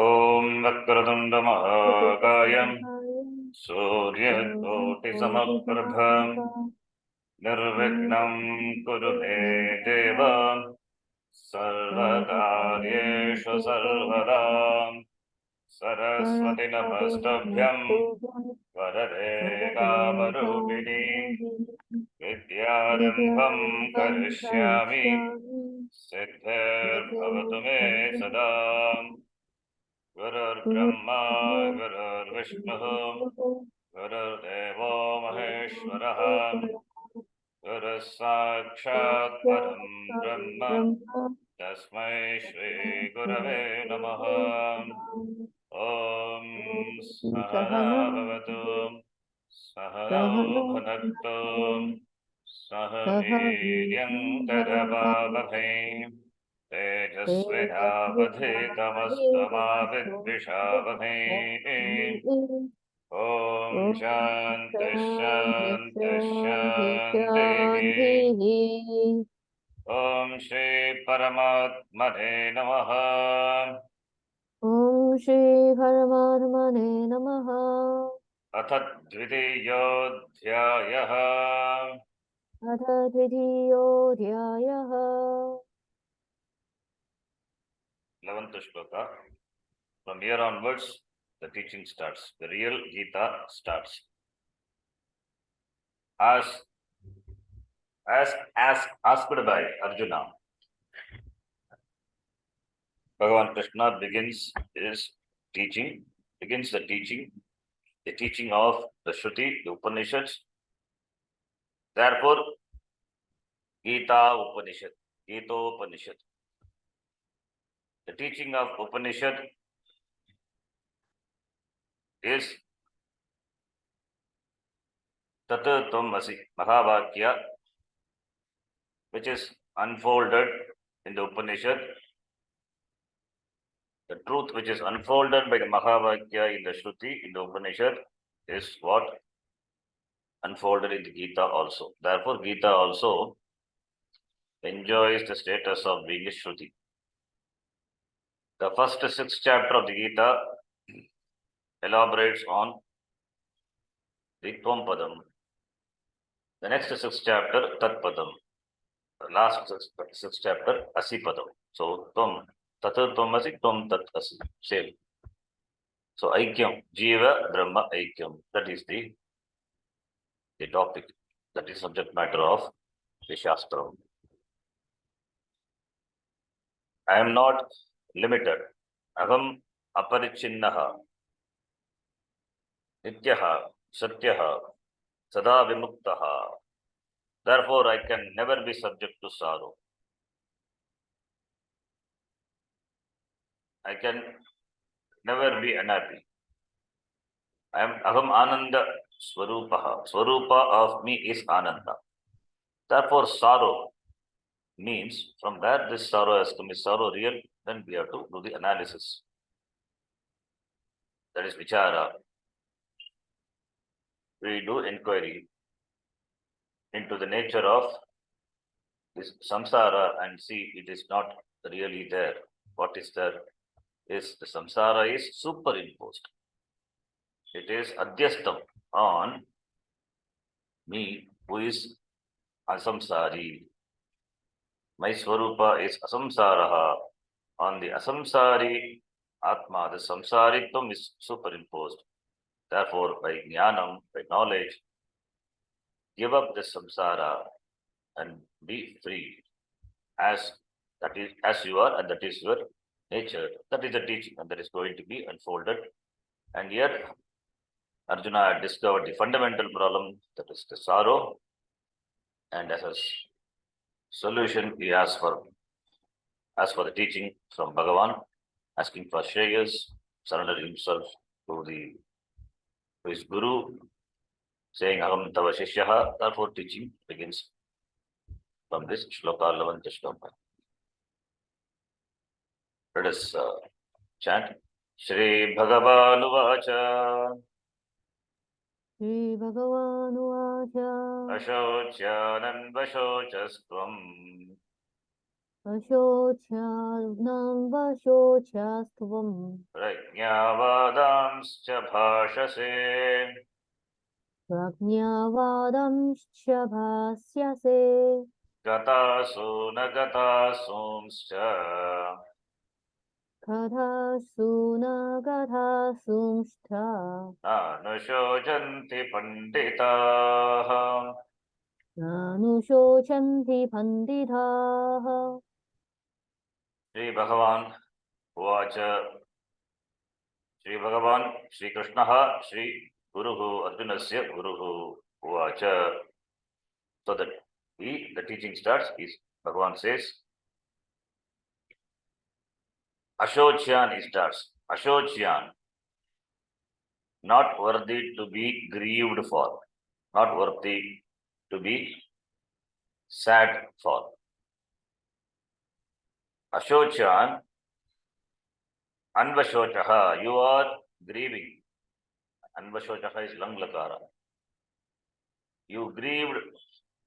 ॐ वक्रतुण्ड महाकायं सूर्यकोटिसमप्रभं निर्विघ्नं कुरु मे देव सर्वकार्येषु सर्वदा सरस्वती नमस्तभ्यं वरदे कामरूपिणी विद्यारम्भं करिष्यामि सिद्धिर्भवतु मे सदा गुरुर्ब्रह्मा गुरुर्विष्णुः गुरुर्देवो महेश्वरः गुरुः साक्षात् परं ब्रह्म तस्मै श्रीगुरवे नमः। ॐ सहना भवतु सहनौ भुनक्तु सह वीर्यं करवावहै तेजस्विनावधीतमस्तु मा विद्विषावहै। ॐ शान्ति शान्ति शान्तिः। ॐ श्री परमात्मने नमः। ॐ श्री परमात्मने नमः। अथ द्वितीयोऽध्यायः। अथ द्वितीयोऽध्यायः। 11th shloka. From here onwards, the teaching starts. The real Gita starts. As asked by Arjuna, Bhagavan Krishna begins the teaching of the Shruti, the Upanishads. Therefore, Gita Upanishad. The teaching of Upanishad is Tat Tvam Asi, Mahavakya, which is unfolded in the Upanishad. The truth which is unfolded by the Mahavakya in the Shruti, in the Upanishad, is what unfolded in the Gita also. Therefore, Gita also enjoys the status of being a Shruti. The first 6 chapter of the Gita elaborates on the Tvam Padam. The next 6 chapter, Tat Padam. The last 6 chapter, Asi Padam. So, Tvam, Tat Tvam Asi, Tvam Tat Asi. Same. So, Aikyam, Jiva, Brahma, Aikyam. That is the topic. That is subject matter of the Shastra. I am not limited. Aham aparichinnaha, nityaha, satyaha, sada vimuktaha. Therefore, I can never be subject to sorrow. I can never be unhappy. I am aham ananda swarupaha. Swarupa of me is ananda. Therefore, sorrow means from where this sorrow has come. Is sorrow real? Then we have to do the analysis. That is vichara. We do inquiry into the nature of this samsara and see it is not really there. What is there is the samsara is superimposed. It is adhyastam on me who is asamsari. My swarupa is asamsaraha. On the asamsari atma, the samsaritvam is superimposed. Therefore, by jnanam, by knowledge, give up the samsara and be free as you are, and that is your nature. That is the teaching, and that is going to be unfolded. And here, Arjuna had discovered the fundamental problem, that is the sorrow, and as a solution, he asked for the teaching from Bhagavan, asking for shreyas, surrendering himself to his guru, saying aham tava shishyaha. Therefore, teaching begins from this shloka, 11th shloka. Let us chant. Shri Bhagavanuvacha. Shri Bhagavanuvacha. Ashocyanandvashocastvam अशोच्यार्णं वशोच्यास्त्वम् प्रज्ञावादांश्च भाषसे प्रज्ञावादंश्च भाष्यसे गतासु न गतासूंश्च कथासु न कथासुंश्च अनुशोचन्ति पण्डिताः नानुशोचन्ति पण्डिताः श्रीभगवान् उवाच श्रीभगवान् श्रीकृष्णः श्रीगुरुः अर्जुनस्य गुरुः उवाच. So that the teaching starts is Bhagavan says Ashocyan starts. Ashocyan, not worthy to be grieved for, not worthy to be sad for. Ashocyan, Anvashochaha, you are grieving. Anvashochaha is Langlakara. You grieved,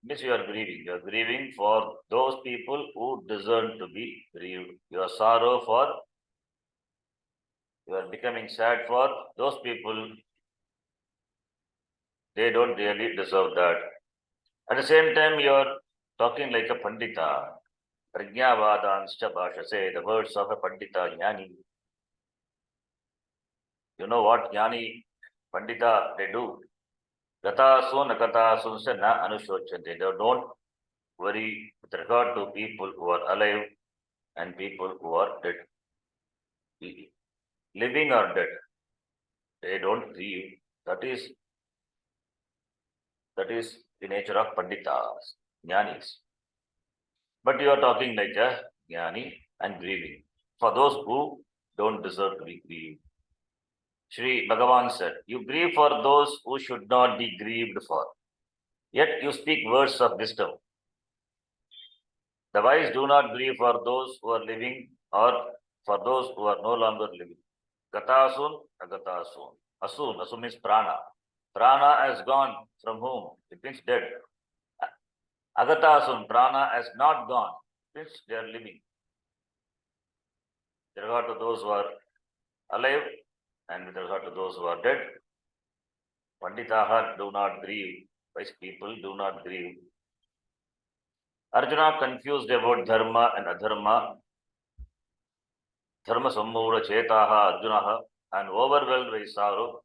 means you are grieving. You are grieving for those people who deserve to be grieved. Your sorrow for, you are becoming sad for those people. They don't really deserve that. At the same time, you are talking like a Pandita. Prajnavadanscha bhashase, the words of a Pandita, Jnani. You know what Jnani, Pandita, they do? Gatasu na gatasu se na anushochante. They don't worry with regard to people who are alive and people who are dead. Living or dead, they don't grieve. That is the nature of Panditas, Jnanis. But you are talking like a Jnani and grieving for those who don't deserve to be grieved. Shri Bhagavan said, you grieve for those who should not be grieved for. Yet you speak words of wisdom. The wise do not grieve for those who are living or for those who are no longer living. Gatasun, agatasun. Asun means prana. Prana has gone from whom? It means dead. Agatasun, prana has not gone. It means they are living. With regard to those who are alive and with regard to those who are dead, Panditaha do not grieve. Wise people do not grieve. Arjuna confused about dharma and adharma. Dharma sammura chetaha Arjunaha and overwhelmed by sorrow.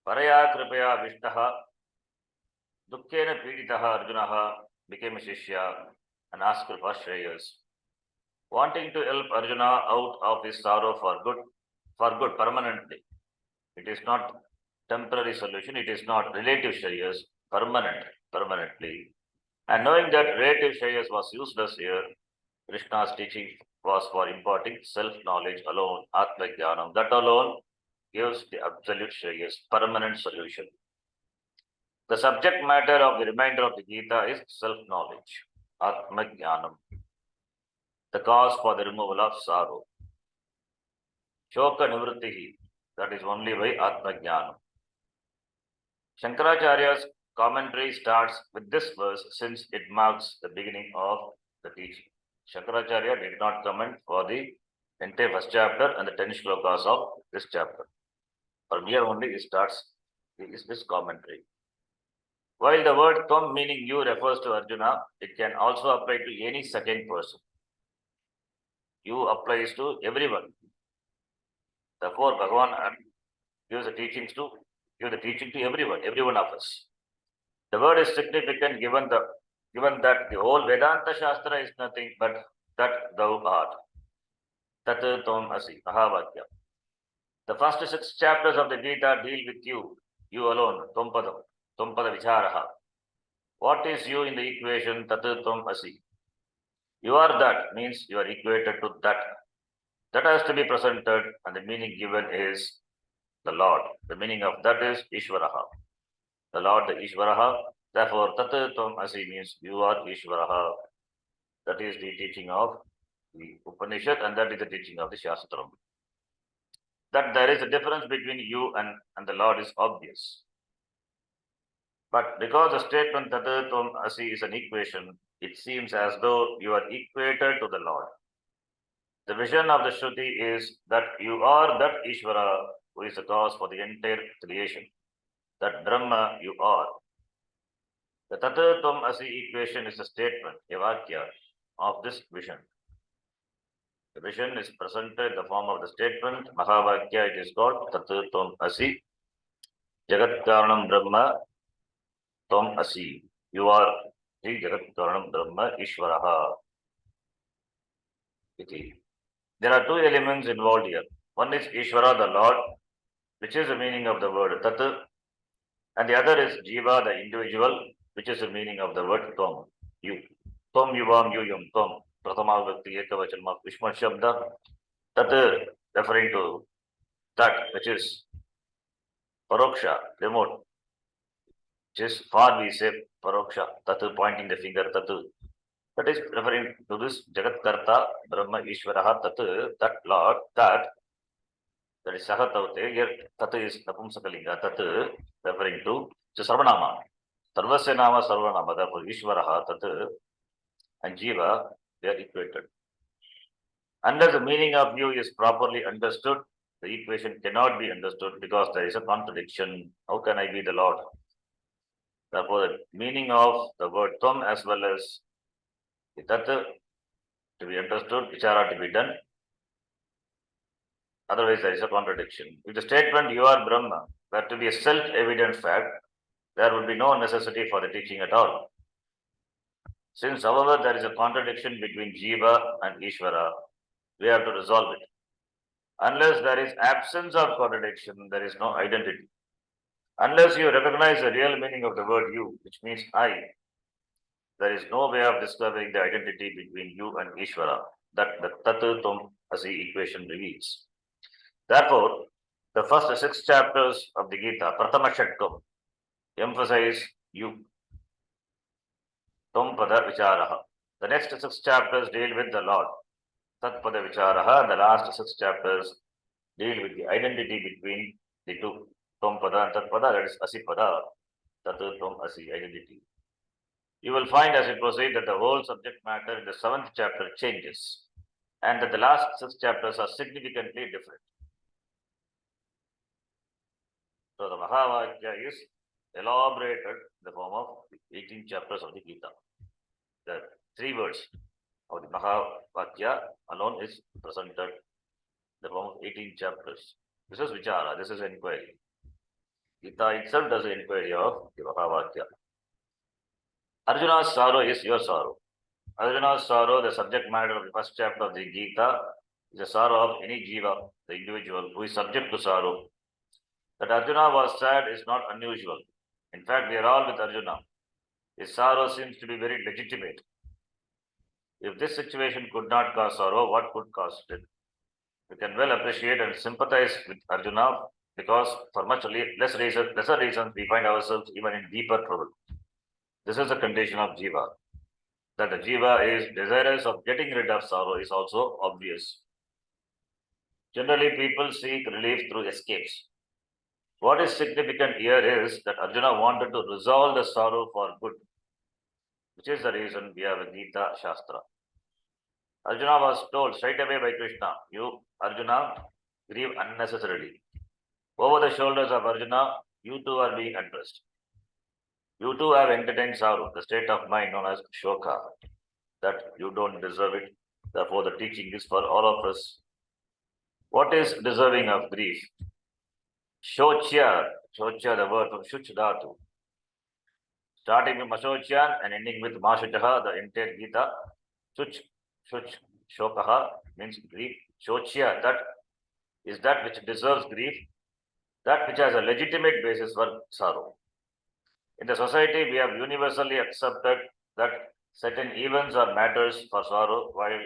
Paraya kripaya vishtaha. Dukkena piditaha Arjunaha became a shishya and asked for Shreyas. Wanting to help Arjuna out of his sorrow for good, permanently. It is not temporary solution, it is not relative Shreyas, permanently. And knowing that relative Shreyas was useless here, Krishna's teaching was for imparting self-knowledge alone, Atma Jnanam. That alone gives the absolute Shreyas, permanent solution. The subject matter of the remainder of the Gita is self-knowledge, Atma Jnanam, the cause for the removal of sorrow. Shoka Nivrittihi, that is only by Atma Jnanam. Shankaracharya's commentary starts with this verse since it marks the beginning of the teaching. Shankaracharya did not comment for the entire first chapter and the 10 shlokas of this chapter. From here only it starts this commentary. While the word Tvam meaning you refers to Arjuna, it can also apply to any second person. You applies to everyone. Therefore, Bhagavan gives the teaching to every one of us. The word is significant given that the whole Vedanta Shastra is nothing but that thou art. Tat Tvam Asi, Mahavakya. The first 6 chapters of the Gita deal with you alone, Tvam Pada Vicharaha. What is you in the equation Tat Tvam Asi? You are that, means you are equated to that. That has to be presented, and the meaning given is the Lord. The meaning of that is Ishvaraha. The Lord, the Ishvaraha. Therefore, Tat Tvam Asi means you are Ishvaraha. That is the teaching of the Upanishad, and that is the teaching of the Shastra. That there is a difference between you and the Lord is obvious. But because the statement Tat Tvam Asi is an equation, it seems as though you are equated to the Lord. The vision of the Shruti is that you are that Ishvara who is the cause for the entire creation. That Brahma you are. The Tata Tvam Asi equation is a statement, a Vakya, of this vision. The vision is presented in the form of the statement, Mahavakya, it is called Tata Tvam Asi. Jagat Karanam Brahma Tvam Asi. You are the Jagat Karanam Brahma Ishvaraha. There are two elements involved here. One is Ishvara, the Lord, which is the meaning of the word Tat, and the other is Jiva, the individual, which is the meaning of the word Tvam, you. Tvam Yuvam Yuyam Tvam, Prathama Vakti Ekavachanma Vishma Shabda, Tat referring to that which is Paroksha, remote, which is far we say Paroksha, Tat pointing the finger, Tat. That is referring to this Jagat Karta, Brahma Ishvaraha, Tat, that Lord, that is Sahatavate, here Tat is Napumsakalinga, Tat referring to Sarvanama. Sarvasya Nama Sarvanama, therefore Ishvaraha, Tat and Jiva, they are equated. Unless the meaning of you is properly understood, the equation cannot be understood because there is a contradiction. How can I be the Lord? Therefore, the meaning of the word Tvam as well as the Tat to be understood, Vichara to be done. Otherwise, there is a contradiction. If the statement you are Brahma were to be a self-evident fact, there would be no necessity for the teaching at all. Since, however, there is a contradiction between Jiva and Ishvara, we have to resolve it. Unless there is absence of contradiction, there is no identity. Unless you recognize the real meaning of the word you, which means I, there is no way of discovering the identity between you and Ishvara that the Tat Tvam Asi equation reveals. Therefore, the first 6 chapters of the Gita, Prathama Shatkam, emphasize you. Tvam Pada Vicharaha. The next 6 chapters deal with the Lord. Tat Pada Vicharaha. The last 6 chapters deal with the identity between the two. Tvam Pada and Tat Pada, that is Asi Pada. Tat Tvam Asi, identity. You will find as it proceeds that the whole subject matter in the 7th chapter changes and that the last 6 chapters are significantly different. So the Mahavakya is elaborated in the form of 18 chapters of the Gita. The 3 words of the Mahavakya alone is presented in the form of 18 chapters. This is Vichara, this is inquiry. Gita itself does the inquiry of the Mahavakya. Arjuna's sorrow is your sorrow. Arjuna's sorrow, the subject matter of the first chapter of the Gita, is the sorrow of any jiva, the individual who is subject to sorrow. That Arjuna was sad is not unusual. In fact, we are all with Arjuna. His sorrow seems to be very legitimate. If this situation could not cause sorrow, what could cause it? We can well appreciate and sympathize with Arjuna because for much lesser reasons, we find ourselves even in deeper trouble. This is the condition of jiva. That the jiva is desirous of getting rid of sorrow is also obvious. Generally, people seek relief through escapes. What is significant here is that Arjuna wanted to resolve the sorrow for good, which is the reason we have a Gita Shastra. Arjuna was told straight away by Krishna, you, Arjuna, grieve unnecessarily. Over the shoulders of Arjuna, you too are being addressed. You too have entertained sorrow, the state of mind known as shoka, that you don't deserve it. Therefore, the teaching is for all of us. What is deserving of grief? Shochya, the word from Shuch Dhatu. Starting with Mashochyan and ending with Mashuchaha, the entire Gita. Shuch, Shokaha means grief. Shochya, that is that which deserves grief, that which has a legitimate basis for sorrow. In the society, we have universally accepted that certain events or matters for sorrow while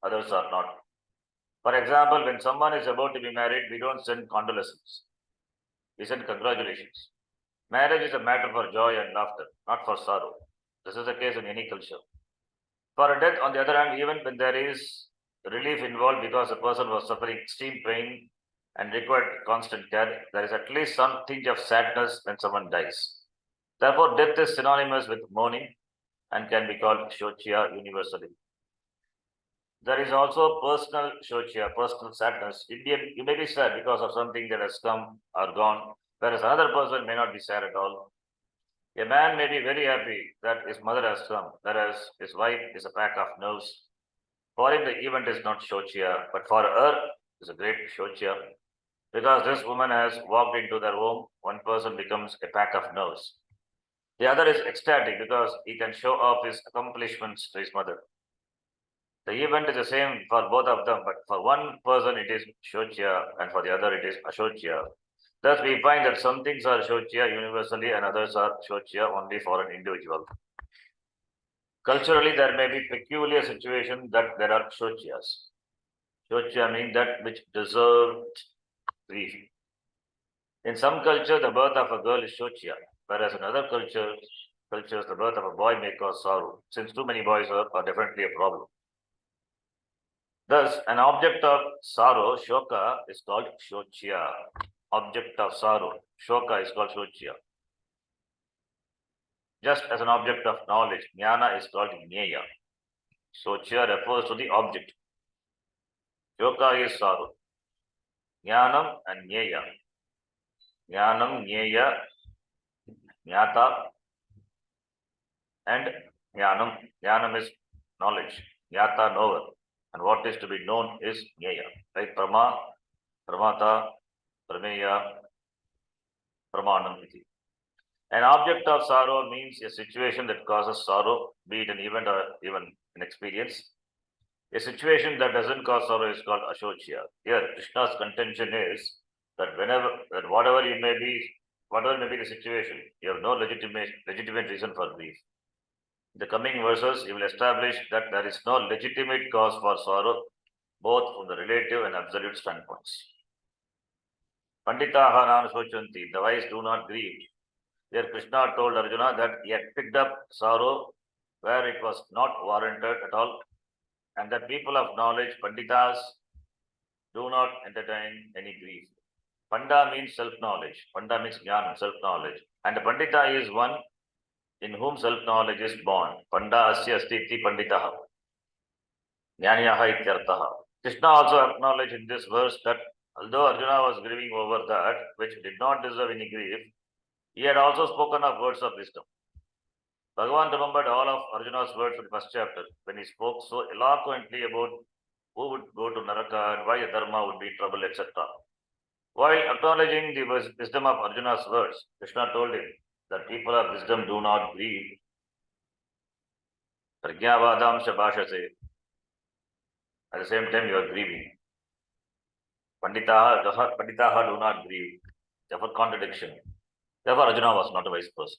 others are not. For example, when someone is about to be married, we don't send condolences. We send congratulations. Marriage is a matter for joy and laughter, not for sorrow. This is the case in any culture. For a death, on the other hand, even when there is relief involved because the person was suffering extreme pain and required constant care, there is at least some tinge of sadness when someone dies. Therefore, death is synonymous with mourning and can be called Shochya universally. There is also personal Shochya, personal sadness. You may be sad because of something that has come or gone, whereas another person may not be sad at all. A man may be very happy that his mother has come, whereas his wife is a pack of nerves. For him, the event is not Shochya, but for her, it's a great Shochya. Because this woman has walked into their home, one person becomes a pack of nerves. The other is ecstatic because he can show off his accomplishments to his mother. The event is the same for both of them, but for one person it is Shochya and for the other it is Ashochya. Thus, we find that some things are Shochya universally and others are Shochya only for an individual. Culturally, there may be peculiar situations that there are Shochyas. Shochya means that which deserved grief. In some culture, the birth of a girl is Shochya, whereas in other cultures, the birth of a boy may cause sorrow, since too many boys are definitely a problem. Thus, an object of sorrow, Shoka, is called Shochya. Object of sorrow, Shoka, is called Shochya. Just as an object of knowledge, Jnana is called Jnaya. Shochya refers to the object. Shoka is sorrow. Jnanam and Jnaya. Jnanam, Jnaya, Jnata, and Jnanam. Jnanam is knowledge. Jnata, knower. And what is to be known is Jnaya. Like Prama, Pramata, Prameya, Pramanam. An object of sorrow means a situation that causes sorrow, be it an event or even an experience. A situation that doesn't cause sorrow is called Ashochya. Here, Krishna's contention is that whatever may be the situation, you have no legitimate reason for grief. In the coming verses, he will establish that there is no legitimate cause for sorrow, both from the relative and absolute standpoints. Panditaha nan shochanti, the wise do not grieve. There Krishna told Arjuna that he had picked up sorrow where it was not warranted at all, and that people of knowledge, Panditas, do not entertain any grief. Panda means self-knowledge. Panda means jnana, self-knowledge. And the Pandita is one in whom self-knowledge is born. Panda asya asti iti panditaha. Jnaniyaha ityartaha. Krishna also acknowledged in this verse that although Arjuna was grieving over that which did not deserve any grief, he had also spoken of words of wisdom. Bhagavan remembered all of Arjuna's words in the first chapter when he spoke so eloquently about who would go to Naraka and why a dharma would be in trouble, etc. While acknowledging the wisdom of Arjuna's words, Krishna told him that people of wisdom do not grieve. Prajnavadam shabhashase. At the same time, you are grieving. Panditaha do not grieve. Therefore, contradiction. Therefore, Arjuna was not a wise person.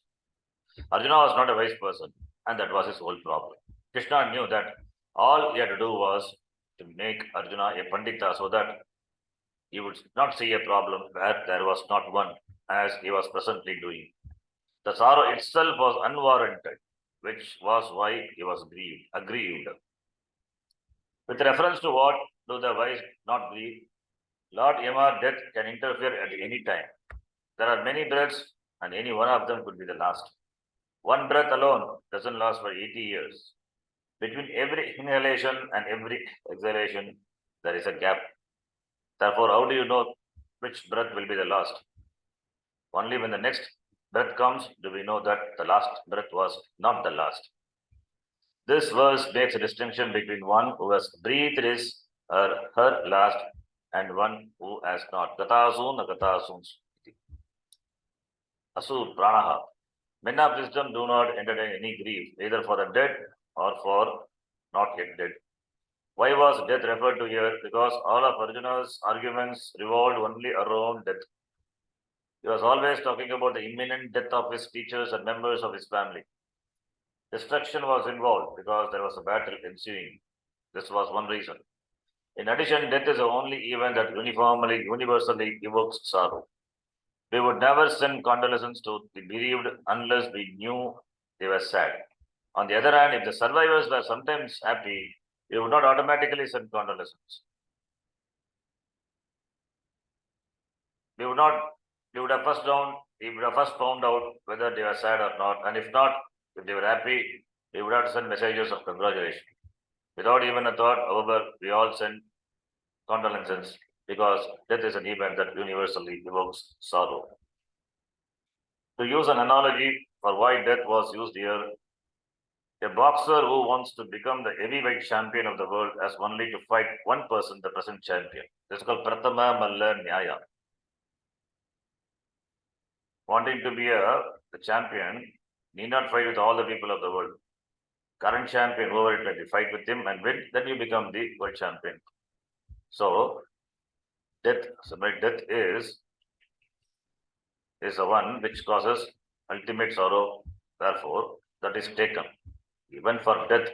Arjuna was not a wise person, and that was his whole problem. Krishna knew that all he had to do was to make Arjuna a Pandita so that he would not see a problem where there was not one, as he was presently doing. The sorrow itself was unwarranted, which was why he was aggrieved. With reference to what do the wise not grieve, Lord Yama, death can interfere at any time. There are many breaths, and any one of them could be the last. One breath alone doesn't last for 80 years. Between every inhalation and every exhalation, there is a gap. Therefore, how do you know which breath will be the last? Only when the next breath comes do we know that the last breath was not the last. This verse makes a distinction between one who has breathed his or her last and one who has not. Gatasun, agatasun. Asur, pranaha. Men of wisdom do not entertain any grief, either for the dead or for not yet dead. Why was death referred to here? Because all of Arjuna's arguments revolved only around death. He was always talking about the imminent death of his teachers and members of his family. Destruction was involved because there was a battle ensuing. This was one reason. In addition, death is the only event that universally evokes sorrow. We would never send condolences to the bereaved unless we knew they were sad. On the other hand, if the survivors were sometimes happy, we would not automatically send condolences. We would have first found out whether they were sad or not, and if not, if they were happy, we would have to send messages of congratulation. Without even a thought, however, we all send condolences because death is an event that universally evokes sorrow. To use an analogy for why death was used here, a boxer who wants to become the heavyweight champion of the world has only to fight one person, the present champion. This is called Pratama Malla Nyaya. Wanting to be the champion, need not fight with all the people of the world. Current champion, whoever it may be, fight with him and win, then you become the world champion. So, death is the one which causes ultimate sorrow. Therefore, that is taken. Even for death,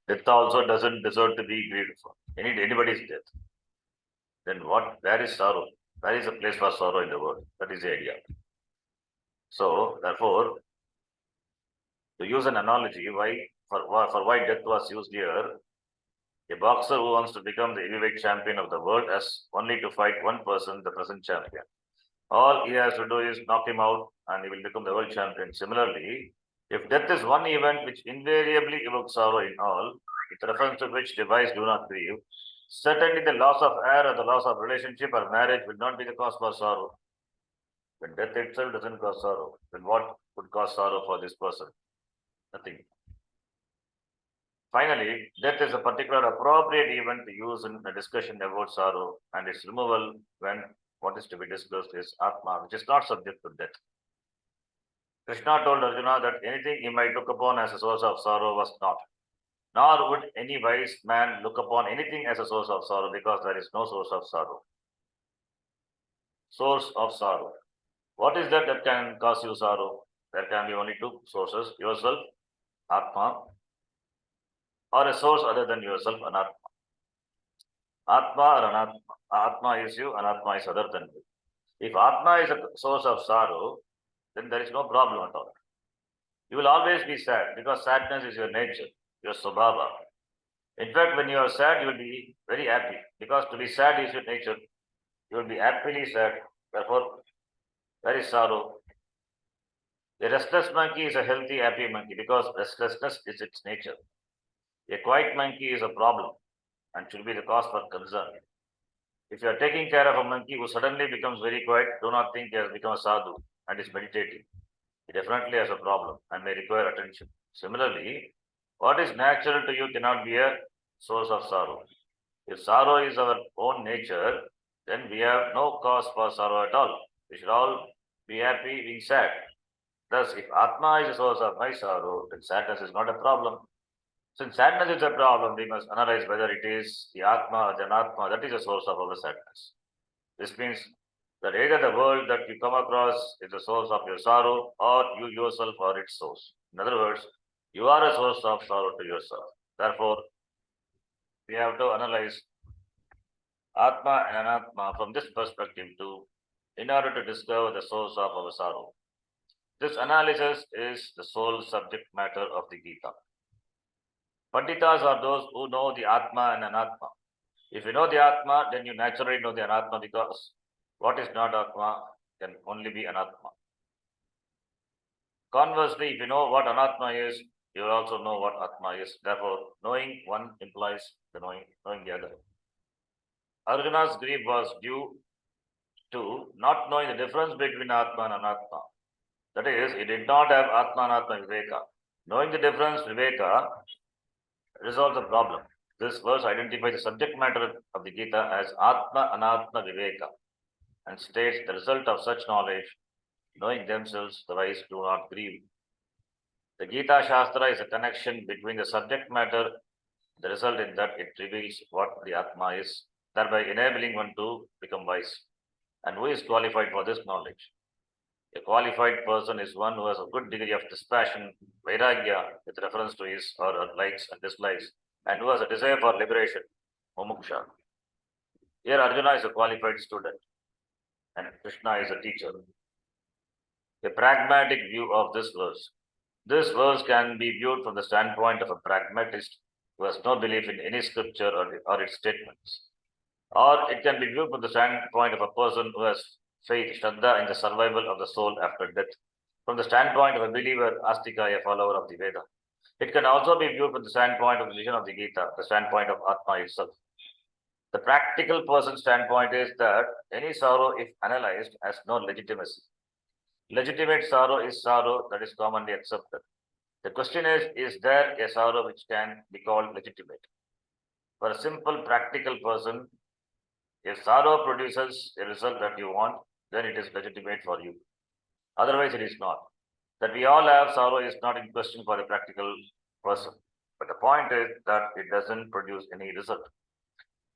death also doesn't deserve to be grieved for. Anybody's death. Then where is sorrow? Where is a place for sorrow in the world? That is the idea. So, therefore, to use an analogy, why death was used here, a boxer who wants to become the heavyweight champion of the world has only to fight one person, the present champion. All he has to do is knock him out and he will become the world champion. Similarly, if death is one event which invariably evokes sorrow in all, with reference to which device do not grieve, certainly the loss of heir or the loss of relationship or marriage will not be the cause for sorrow. When death itself doesn't cause sorrow, then what would cause sorrow for this person? Nothing. Finally, death is a particular appropriate event to use in a discussion about sorrow and its removal when what is to be discussed is Atma, which is not subject to death. Krishna told Arjuna that anything he might look upon as a source of sorrow was not. Nor would any wise man look upon anything as a source of sorrow because there is no source of sorrow. Source of sorrow. What is that can cause you sorrow? There can be only two sources, yourself, Atma, or a source other than yourself, Anatma. Atma or Anatma. Atma is you, Anatma is other than you. If Atma is a source of sorrow, then there is no problem at all. You will always be sad because sadness is your nature, your swabhava. In fact, when you are sad, you will be very happy because to be sad is your nature. You will be happily sad. Therefore, there is sorrow. A restless monkey is a healthy, happy monkey because restlessness is its nature. A quiet monkey is a problem and should be the cause for concern. If you are taking care of a monkey who suddenly becomes very quiet, do not think he has become a sadhu and is meditating. He definitely has a problem and may require attention. Similarly, what is natural to you cannot be a source of sorrow. If sorrow is our own nature, then we have no cause for sorrow at all. We should all be happy, being sad. Thus, if Atma is a source of my sorrow, then sadness is not a problem. Since sadness is a problem, we must analyze whether it is the Atma or the Anatma that is a source of our sadness. This means that either the world that you come across is the source of your sorrow or you yourself are its source. In other words, you are a source of sorrow to yourself. Therefore, we have to analyze Atma and Anatma from this perspective too, in order to discover the source of our sorrow. This analysis is the sole subject matter of the Gita. Panditas are those who know the Atma and Anatma. If you know the Atma, then you naturally know the Anatma because what is not Atma can only be Anatma. Conversely, if you know what Anatma is, you will also know what Atma is. Therefore, knowing one implies the knowing the other. Arjuna's grief was due to not knowing the difference between Atma and Anatma. That is, he did not have Atma Anatma Viveka. Knowing the difference, Viveka, resolves the problem. This verse identifies the subject matter of the Gita as Atma Anatma Viveka and states the result of such knowledge, knowing themselves, the wise do not grieve. The Gita Shastra is a connection between the subject matter, the result in that it reveals what the Atma is, thereby enabling one to become wise. And who is qualified for this knowledge? A qualified person is one who has a good degree of dispassion, vairagya, with reference to his or her likes and dislikes, and who has a desire for liberation, mumuksha. Here Arjuna is a qualified student, and Krishna is a teacher. A pragmatic view of this verse. This verse can be viewed from the standpoint of a pragmatist who has no belief in any scripture or its statements. Or it can be viewed from the standpoint of a person who has faith, Shraddha, in the survival of the soul after death. From the standpoint of a believer, Astika, a follower of the Veda. It can also be viewed from the standpoint of the vision of the Gita, the standpoint of Atma itself. The practical person standpoint is that any sorrow, if analyzed, has no legitimacy. Legitimate sorrow is sorrow that is commonly accepted. The question is there a sorrow which can be called legitimate? For a simple practical person, if sorrow produces a result that you want, then it is legitimate for you. Otherwise, it is not. That we all have sorrow is not in question for the practical person. But the point is that it doesn't produce any result.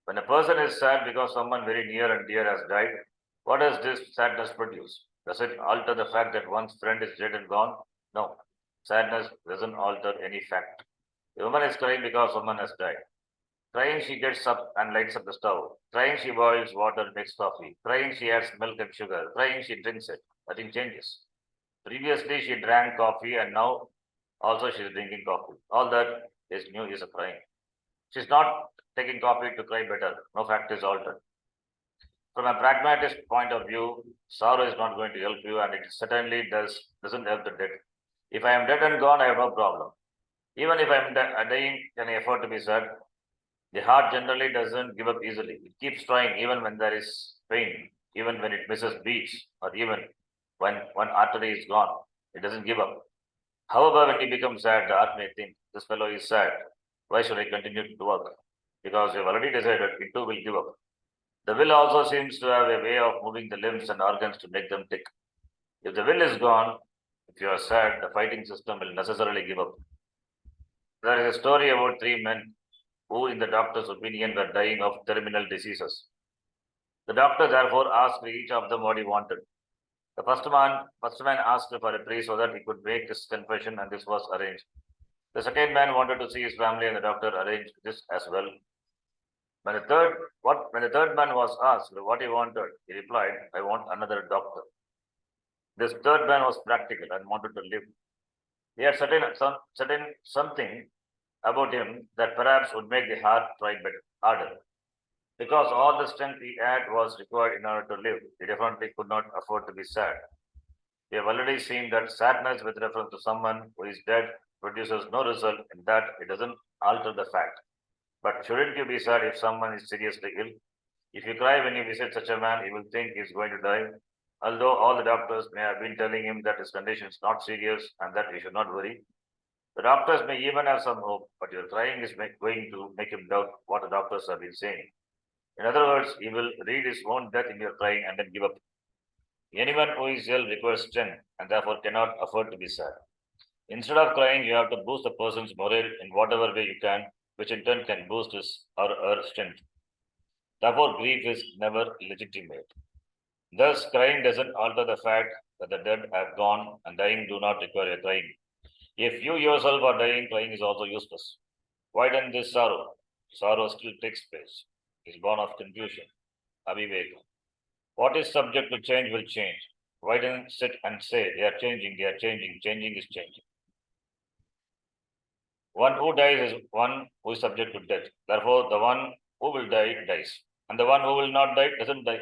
When a person is sad because someone very near and dear has died, what does this sadness produce? Does it alter the fact that one's friend is dead and gone? No. Sadness doesn't alter any fact. The woman is crying because someone has died. Crying, she gets up and lights up the stove. Crying, she boils water and makes coffee. Crying, she adds milk and sugar. Crying, she drinks it. Nothing changes. Previously, she drank coffee and now also she is drinking coffee. All that is new is a crying. She's not taking coffee to cry better. No fact is altered. From a pragmatist point of view, sorrow is not going to help you, and it certainly doesn't help the dead. If I am dead and gone, I have no problem. Even if I am dying, can I afford to be sad? The heart generally doesn't give up easily. It keeps trying even when there is pain, even when it misses beats, or even when one artery is gone. It doesn't give up. However, when you become sad, the heart may think, this fellow is sad. Why should I continue to work? Because you've already decided it too will give up. The will also seems to have a way of moving the limbs and organs to make them tick. If the will is gone, if you are sad, the fighting system will necessarily give up. There is a story about three men who, in the doctor's opinion, were dying of terminal diseases. The doctor therefore asked each of them what he wanted. The first man asked for a priest so that he could make his confession, and this was arranged. The second man wanted to see his family, and the doctor arranged this as well. When the third man was asked what he wanted, he replied, I want another doctor. This third man was practical and wanted to live. He had certain something about him that perhaps would make the heart try better, harder. Because all the strength he had was required in order to live, he definitely could not afford to be sad. We have already seen that sadness with reference to someone who is dead produces no result in that it doesn't alter the fact. But shouldn't you be sad if someone is seriously ill? If you cry when you visit such a man, he will think he is going to die. Although all the doctors may have been telling him that his condition is not serious and that he should not worry, the doctors may even have some hope, but your crying is going to make him doubt what the doctors have been saying. In other words, he will read his own death in your crying and then give up. Anyone who is ill requires strength and therefore cannot afford to be sad. Instead of crying, you have to boost the person's morale in whatever way you can, which in turn can boost his or her strength. Therefore, grief is never legitimate. Thus, crying doesn't alter the fact that the dead have gone and dying do not require a crying. If you yourself are dying, crying is also useless. Why then this sorrow? Sorrow still takes place. It is born of confusion, aviveka. What is subject to change will change. Why don't sit and say they are changing, changing is changing. One who dies is one who is subject to death. Therefore, the one who will die dies. And the one who will not die doesn't die.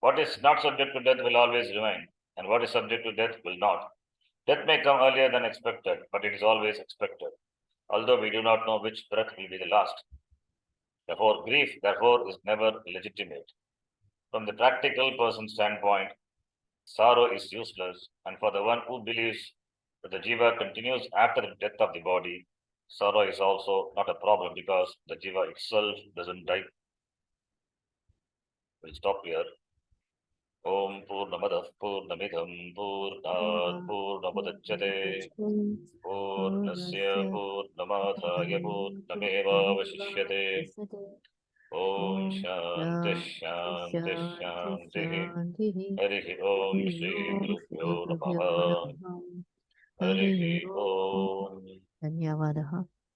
What is not subject to death will always remain, and what is subject to death will not. Death may come earlier than expected, but it is always expected, although we do not know which breath will be the last. Therefore, grief, is never legitimate. From the practical person's standpoint, sorrow is useless, and for the one who believes that the jiva continues after the death of the body, sorrow is also not a problem because the jiva itself doesn't die. We'll stop here. Om Purnamadah Purnamidham Purnat Purnamudachyate Purnasya Purnamadhaya Purnameva Vasishyate Om Shanti Shanti Shanti Harihi Om Shri Gurubhyo Namaha Harihi Om धन्यवादः।